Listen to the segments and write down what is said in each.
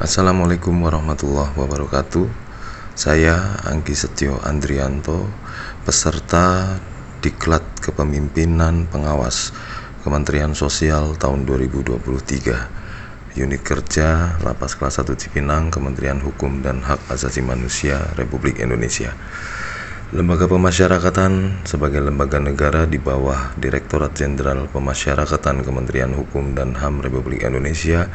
Assalamualaikum warahmatullahi wabarakatuh. Saya Anggi Setio Andrianto, peserta Diklat Kepemimpinan Pengawas Kementerian Sosial tahun 2023, Unit Kerja Lapas Kelas 1 Cipinang, Kementerian Hukum dan Hak Asasi Manusia Republik Indonesia. Lembaga Pemasyarakatan sebagai lembaga negara di bawah Direktorat Jenderal Pemasyarakatan Kementerian Hukum dan HAM Republik Indonesia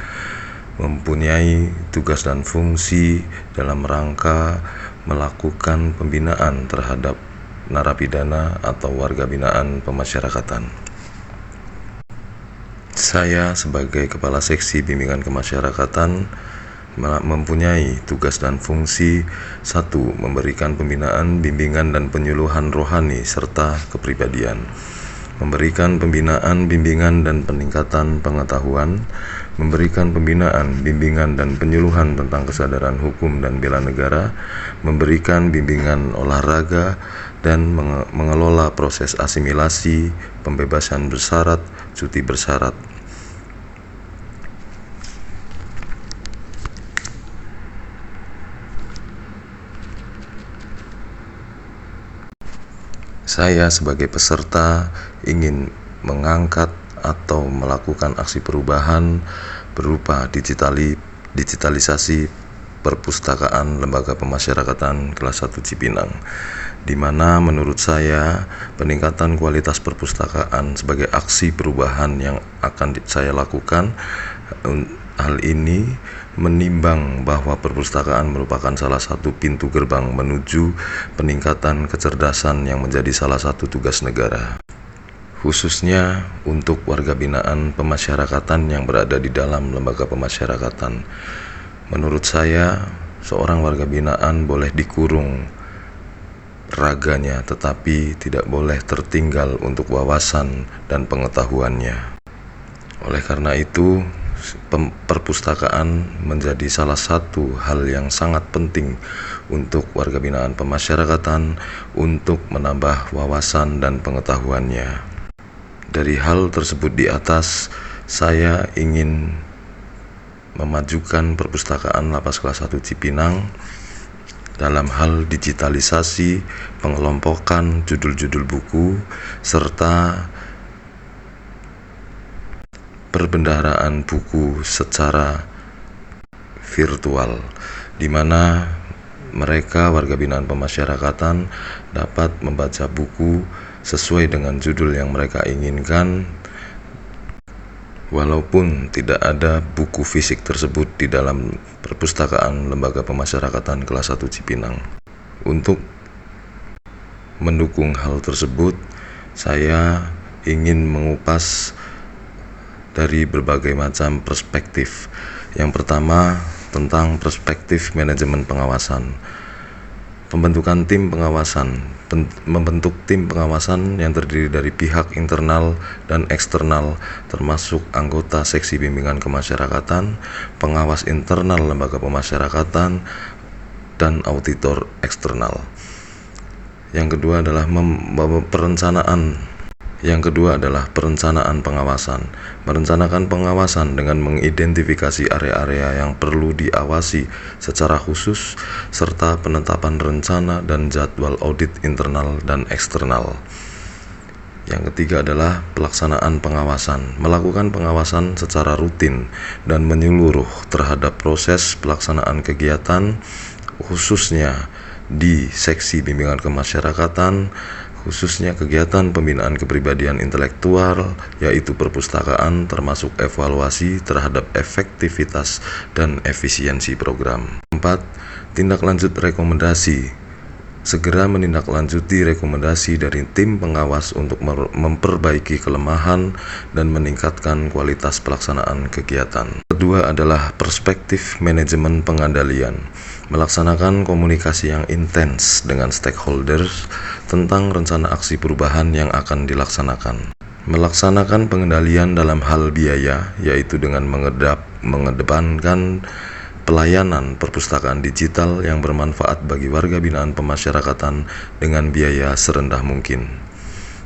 mempunyai tugas dan fungsi dalam rangka melakukan pembinaan terhadap narapidana atau warga binaan pemasyarakatan. Saya sebagai Kepala Seksi Bimbingan Kemasyarakatan mempunyai tugas dan fungsi: 1. Memberikan pembinaan, bimbingan, dan penyuluhan rohani serta kepribadian, memberikan pembinaan, bimbingan, dan peningkatan pengetahuan, memberikan pembinaan, bimbingan, dan penyuluhan tentang kesadaran hukum dan bela negara, memberikan bimbingan olahraga, dan mengelola proses asimilasi, pembebasan bersyarat, cuti bersyarat. Saya sebagai peserta ingin mengangkat atau melakukan aksi perubahan berupa digitalisasi perpustakaan Lembaga Pemasyarakatan Kelas 1 Cipinang, di mana menurut saya peningkatan kualitas perpustakaan sebagai aksi perubahan yang akan saya lakukan. Hal ini menimbang bahwa perpustakaan merupakan salah satu pintu gerbang menuju peningkatan kecerdasan yang menjadi salah satu tugas negara, khususnya untuk warga binaan pemasyarakatan yang berada di dalam lembaga pemasyarakatan. Menurut saya, seorang warga binaan boleh dikurung raganya, tetapi tidak boleh tertinggal untuk wawasan dan pengetahuannya. Oleh karena itu, perpustakaan menjadi salah satu hal yang sangat penting untuk warga binaan pemasyarakatan untuk menambah wawasan dan pengetahuannya. Dari hal tersebut di atas, saya ingin memajukan perpustakaan Lapas Kelas 1 Cipinang dalam hal digitalisasi, pengelompokan judul-judul buku, serta perbendaharaan buku secara virtual, di mana mereka warga binaan pemasyarakatan dapat membaca buku sesuai dengan judul yang mereka inginkan, walaupun tidak ada buku fisik tersebut di dalam perpustakaan Lembaga Pemasyarakatan Kelas 1 Cipinang. Untuk mendukung hal tersebut, saya ingin mengupas dari berbagai macam perspektif. Yang pertama, tentang perspektif manajemen pengawasan. Pembentukan tim pengawasan, membentuk tim pengawasan yang terdiri dari pihak internal dan eksternal, termasuk anggota seksi bimbingan kemasyarakatan, pengawas internal lembaga pemasyarakatan, dan auditor eksternal. Yang kedua adalah perencanaan pengawasan. Merencanakan pengawasan dengan mengidentifikasi area-area yang perlu diawasi secara khusus, serta penetapan rencana dan jadwal audit internal dan eksternal. Yang ketiga adalah pelaksanaan pengawasan. Melakukan pengawasan secara rutin dan menyeluruh terhadap proses pelaksanaan kegiatan, khususnya di seksi bimbingan kemasyarakatan, khususnya kegiatan pembinaan kepribadian intelektual, yaitu perpustakaan, termasuk evaluasi terhadap efektivitas dan efisiensi program. 4. Tindak lanjut rekomendasi. Segera menindaklanjuti rekomendasi dari tim pengawas untuk memperbaiki kelemahan dan meningkatkan kualitas pelaksanaan kegiatan. Kedua adalah perspektif manajemen pengendalian. Melaksanakan komunikasi yang intens dengan stakeholders tentang rencana aksi perubahan yang akan dilaksanakan. Melaksanakan pengendalian dalam hal biaya, yaitu dengan mengedepankan pelayanan perpustakaan digital yang bermanfaat bagi warga binaan pemasyarakatan dengan biaya serendah mungkin.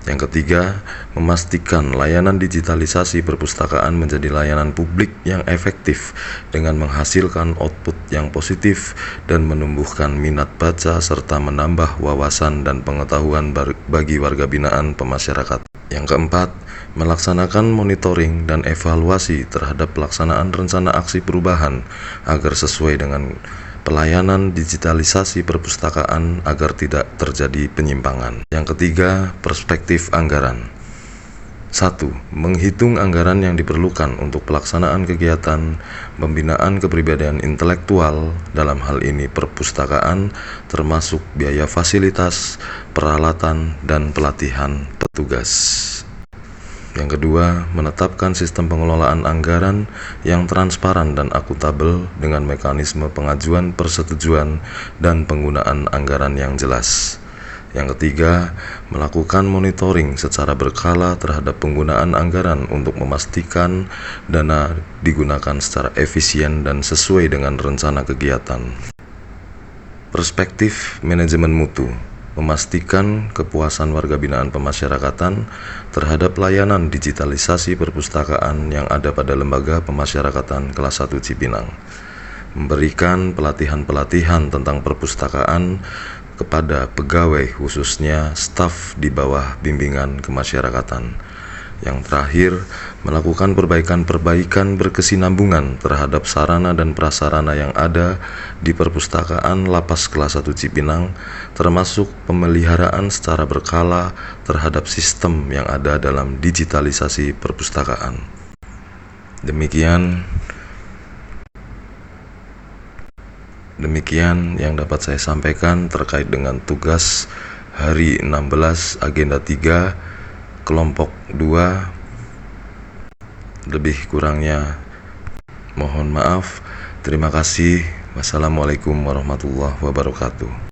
Yang ketiga, memastikan layanan digitalisasi perpustakaan menjadi layanan publik yang efektif dengan menghasilkan output yang positif dan menumbuhkan minat baca serta menambah wawasan dan pengetahuan bagi warga binaan pemasyarakat. Yang keempat, melaksanakan monitoring dan evaluasi terhadap pelaksanaan rencana aksi perubahan agar sesuai dengan pelayanan digitalisasi perpustakaan agar tidak terjadi penyimpangan. Yang ketiga, perspektif anggaran. 1. Menghitung anggaran yang diperlukan untuk pelaksanaan kegiatan pembinaan kepribadian intelektual, dalam hal ini perpustakaan, termasuk biaya fasilitas, peralatan, dan pelatihan petugas. Yang kedua, menetapkan sistem pengelolaan anggaran yang transparan dan akuntabel dengan mekanisme pengajuan persetujuan dan penggunaan anggaran yang jelas. Yang ketiga, melakukan monitoring secara berkala terhadap penggunaan anggaran untuk memastikan dana digunakan secara efisien dan sesuai dengan rencana kegiatan. Perspektif manajemen mutu. Memastikan kepuasan warga binaan pemasyarakatan terhadap layanan digitalisasi perpustakaan yang ada pada Lembaga Pemasyarakatan Kelas 1 Cipinang. Memberikan pelatihan-pelatihan tentang perpustakaan kepada pegawai, khususnya staf di bawah bimbingan kemasyarakatan. Yang terakhir, melakukan perbaikan-perbaikan berkesinambungan terhadap sarana dan prasarana yang ada di perpustakaan Lapas Kelas 1 Cipinang, termasuk pemeliharaan secara berkala terhadap sistem yang ada dalam digitalisasi perpustakaan. Demikian yang dapat saya sampaikan terkait dengan tugas hari 16 agenda 3 kelompok 2. Lebih kurangnya mohon maaf. Terima kasih. Wassalamualaikum warahmatullahi wabarakatuh.